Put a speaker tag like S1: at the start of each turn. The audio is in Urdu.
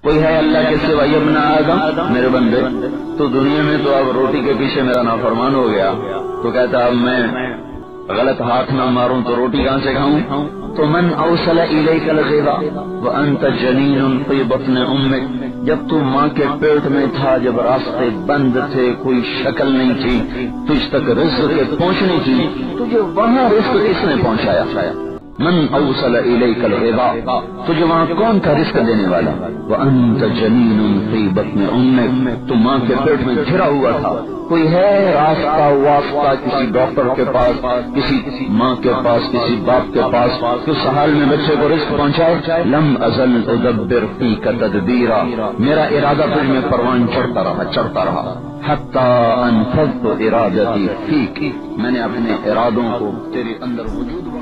S1: کوئی ہے اللہ کے سوا یا ابن آدم؟ میرے بندے تو دنیا میں تو اب روٹی کے پیچھے میرا نافرمان ہو گیا، تو کہتا اب میں غلط ہاتھ نہ ماروں تو روٹی کہاں سے کھاؤں؟ تو من اوصل الیک الغذاء وانت جنین فی بطن امک، جب تو ماں کے پیٹ میں تھا، جب راستے بند تھے، کوئی شکل نہیں تھی، تجھ تک رزق کے پہنچنے کی، تجھے وہاں رزق کس نے پہنچایا؟ من اوصل الیک الغذاء، تجھے وہاں کون تھا رزق دینے والا؟ وانت جنین فی بطن امک، تو ماں کے پیٹ میں گھرا ہوا تھا۔ کوئی ہے راستہ واسطہ کسی ڈاکٹر کے پاس، کسی ماں کے پاس، کسی باپ کے پاس، کس حال میں بچے کو رزق پہنچائے؟ لم ازل ادبر فیک تدبیرا، میرا ارادہ تجھ میں پروان چڑھتا رہا حتی انفذت ارادتی فیک، میں نے اپنے ارادوں کو تیرے اندر وجود